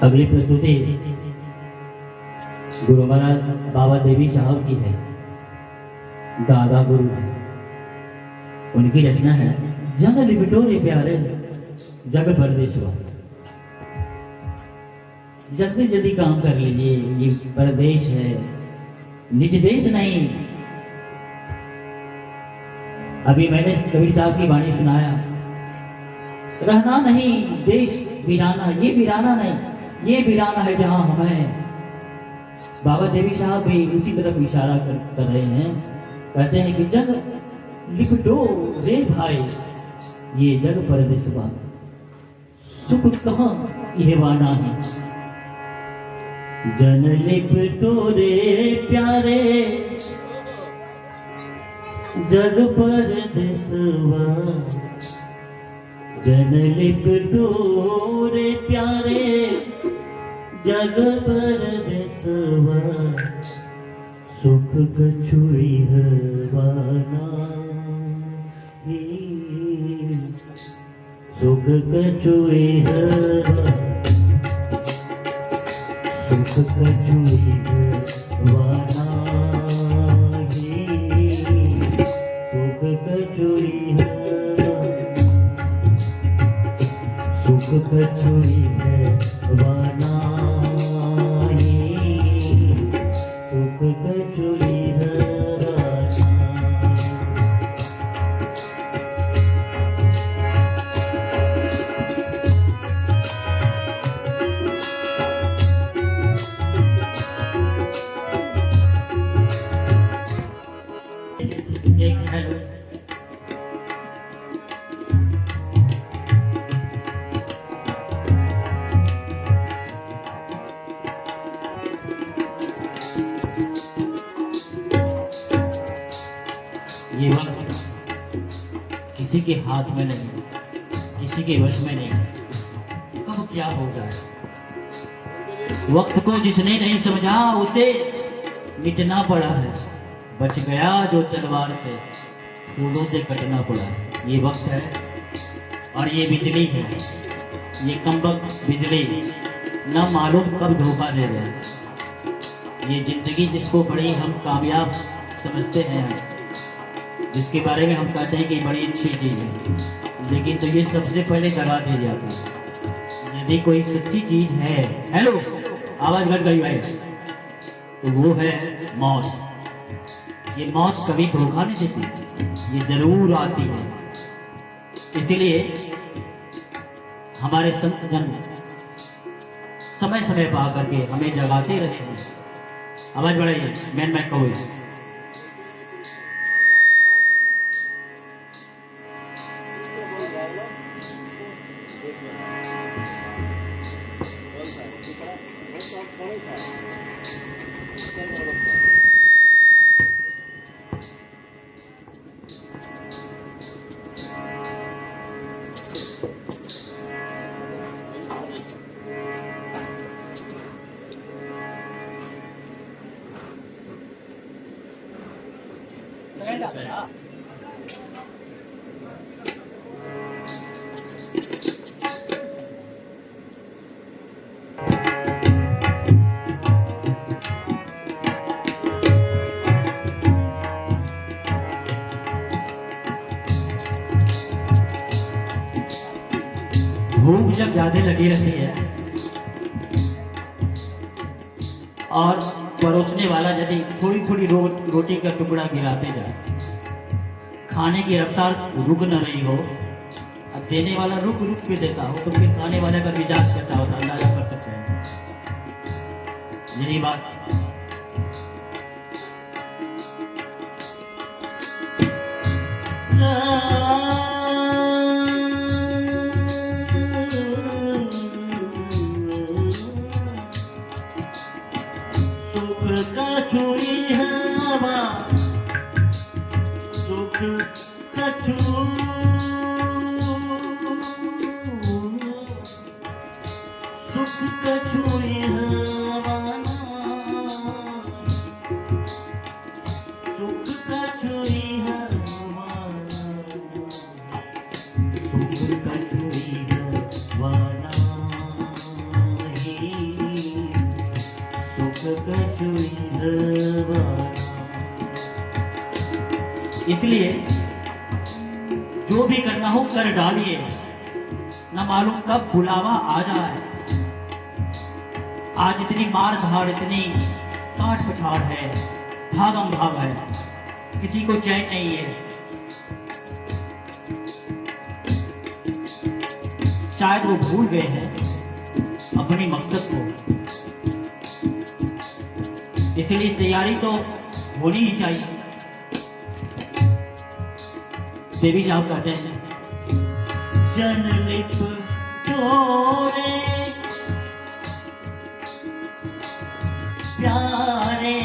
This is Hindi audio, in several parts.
अगली प्रस्तुति गुरु महाराज बाबा देवी साहब की है, दादा गुरु है। उनकी रचना है जन लिपटोरे प्यारे जग परदेशवा। जल्दी जल्दी काम कर लीजिए, ये परदेश है, निज देश नहीं। अभी मैंने कबीर साहब की वाणी सुनाया, रहना नहीं देश वीराना, ये वीराना नहीं, ये वीराना है जहां हम हैं। बाबा देवी साहब भी उसी तरफ इशारा कर रहे हैं। कहते हैं कि जग लिपटो रे भाई ये जग परदेशवा, सुख कहाँ ये वाना है। जन लिपटो रे प्यारे जग परदेशवा, जन लिपटो रे प्यारे जग परदेशवा, सुख कछुई हवाना ही, सुख कछुई हवा, सुख कछुई हवाना ही, सुख कछुई हवा, सुख कछुई हवाना ही, सुख कछुई ये वक्त किसी के हाथ में नहीं, किसी के वश में नहीं, कब क्या हो जाए। वक्त को जिसने नहीं समझा उसे मिटना पड़ा है, बच गया जो तलवार से फूलों से कटना पड़ा है। ये वक्त है और ये बिजली है, ये कमबख्त बिजली न मालूम कब धोखा दे रहे। ये जिंदगी जिसको बड़ी हम कामयाब समझते हैं, जिसके बारे में हम कहते हैं कि बड़ी अच्छी चीज़ है, लेकिन तो ये सबसे पहले दगा दे जाती है। यदि कोई सच्ची चीज़ है, हेलो आवाज़ घट गई भाई, तो वो है मौत। ये मौत कभी धोखा नहीं देती, ये जरूर आती है। इसीलिए हमारे संत जन समय समय पा करके हमें जगाते रहे हैं। आवाज़ बढ़ाइए, मैन मैं कहूँ भूख जब ज्यादा लगी रहती है और परोसने वाला यदि थोड़ी थोड़ी रोटी का टुकड़ा गिराते जाए, खाने की रफ्तार रुक न रही हो, अब देने वाला रुक रुक के देता हो, तो फिर खाने वाले का मिजाज कैसा होता है अंदाजा कर सकते हैं। यही बात कछुई हवा, सुख कछु, सुख कछुई हवा, सुख कछुई हवा, सुख कछुई हवा। इसलिए जो भी करना हो कर डालिए, न मालूम कब बुलावा आ जाए। आज इतनी मार धाड़, इतनी काट पछाड़ है, भागम भाग है, किसी को चैन नहीं है। शायद वो भूल गए हैं अपनी मकसद को, इसलिए तैयारी तो होनी ही चाहिए। देवी साहब कहते हैं, जनलिप तोरे प्यारे,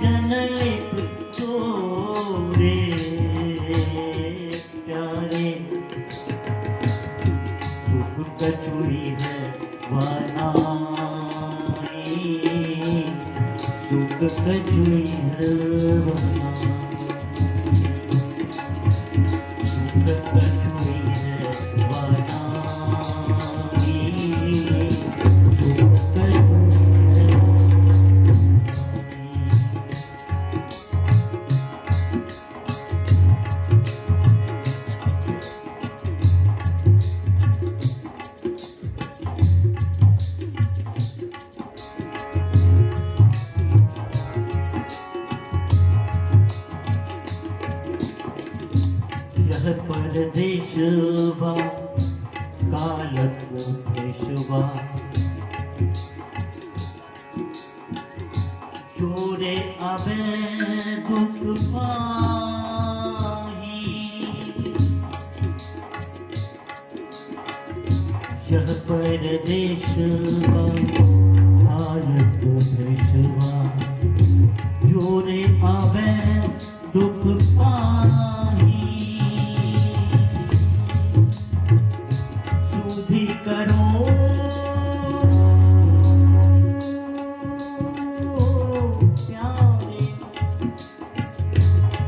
जनलिप तोरे प्यारे, सुख कछुई है वनाई, सुख कछुई है वनाई, सुख कछुई है वनाई, सुख कछुई है परदेशवा कालक देशवा, चोरे आवे दुख पाही, यह परदेशवा कालक देशवा, चोरे आवे दुख पाही, करो प्यारे,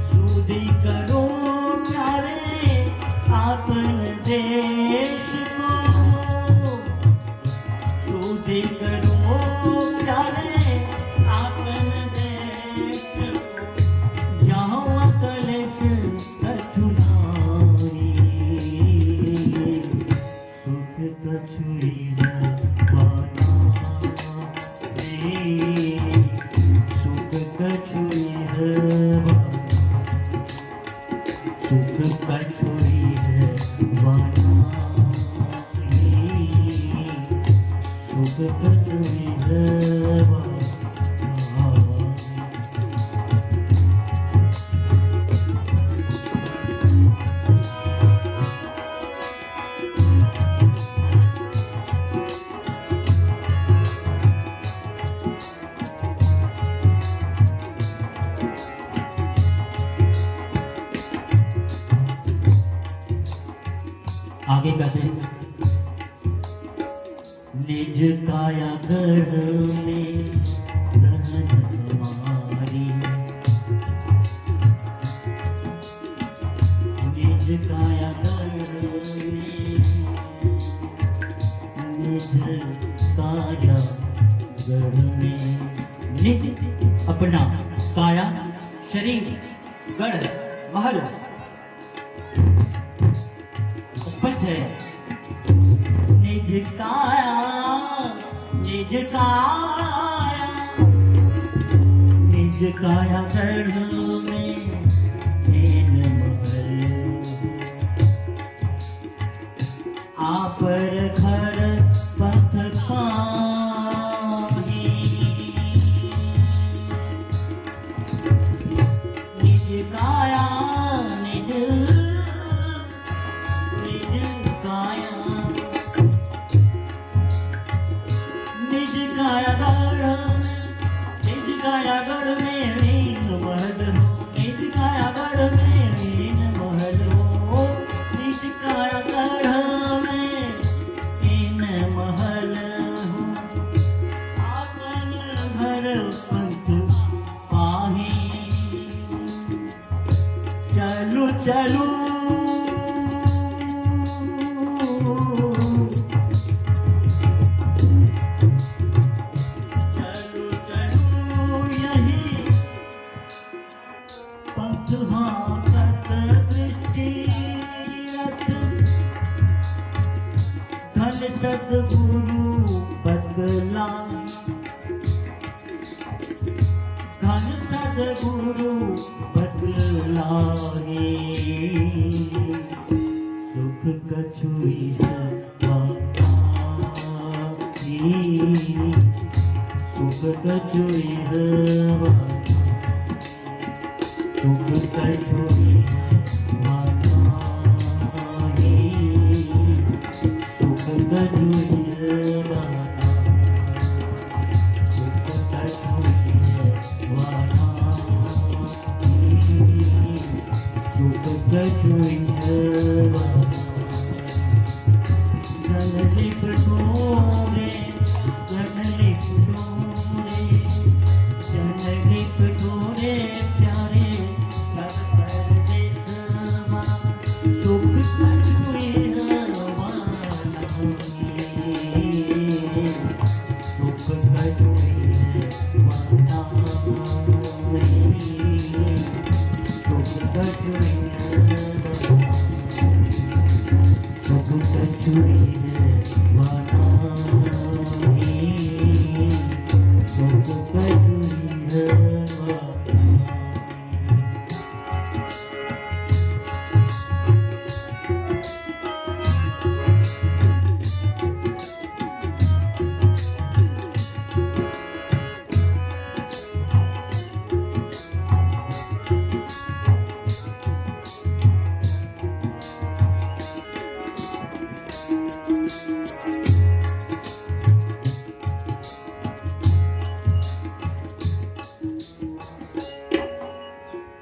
सुधी करो प्यारे अपने देश को, सुधी करो प्यारे अपने देश को, यहाँ कलेश कछुनाई, कछुई है वनाई, सुख कछुई है वनाई, सुख कछुई है वनाई, सुख कछुई है वनाई। आगे कहते हैं, निज काया गढ़ में रहन हमारी, निज काया गढ़ में, निज काया गढ़ में, निज अपना काया शरीर, गढ़ महल स्पष्ट है। निज काया, निज काया, निज काया गढ़ में हेन महल, आपर घर पथ पाही, निज काया, निज निज काया गढ़, निज काया गढ़ में हीन महल हो, निज काया गढ़ में हीन महल हो, निज काया गढ़ में हीन महल हो, आपन घर पंथ पाही, चलू चलू सदगुरु बतलाए सुख कछुई है वाताही सुख कछुई है सुख कछुई है वाताही सुख कछुई है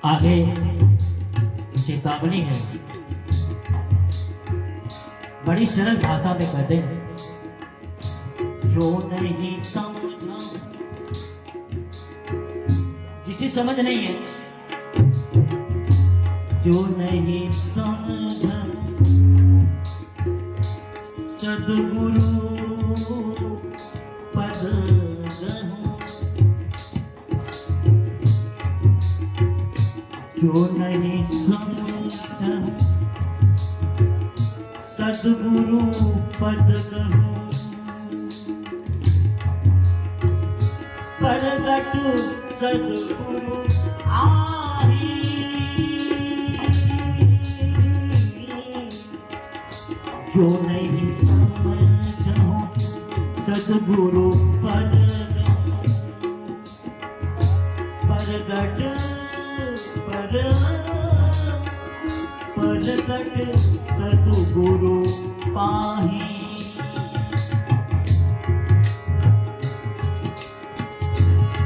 आगे चेतावनी है, बड़ी सरल भाषा में कहते हैं, जो नहीं समझा, जिसे समझ नहीं है, जो नहीं समझा सदगुरु पद गहूं, जो नहीं समझा सदगुरु पद गहूं, परगट सदगुरु आही, जो नहीं समझा सदगुरु पद गहूं, परगट परगट सदगुरु पाही,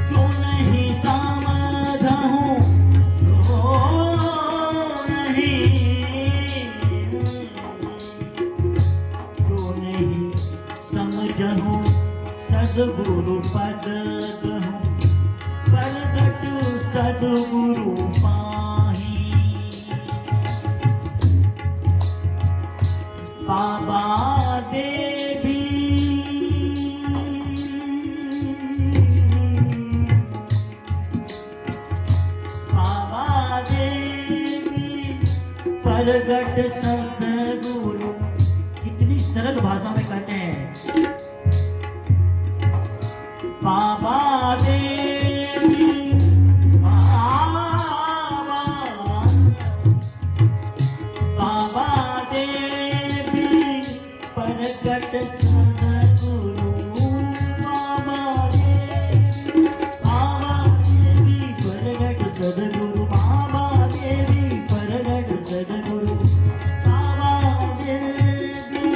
जो नहीं समझा हूँ जो नहीं समझा हूँ सदगुरु पद गहूं, परगट सदगुरु पाही, बाबा देवी बाबा देवी परगट सदगुरु, कितनी सरल भाषा में कहते हैं, बाबा देवी बाबा देवी परगट सदगुरु, बाबा देवी परगट सदगुरु, बाबा देवी परगट सदगुरु, बाबा देवी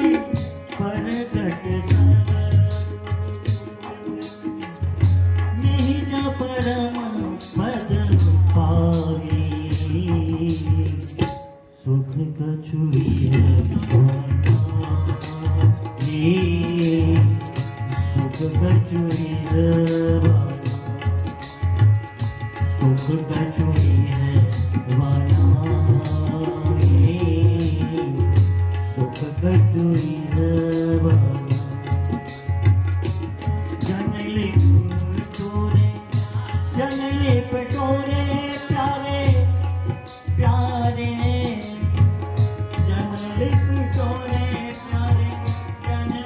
परगट सदगुरु, निज परम पद पावी, सुख कछुई है सुख कछुई है, सुख कछुई है वाला, सुख कछुई है वाला, जनले पटोरे प्यारे प्यारे, जनले पटोरे प्यारे, जनले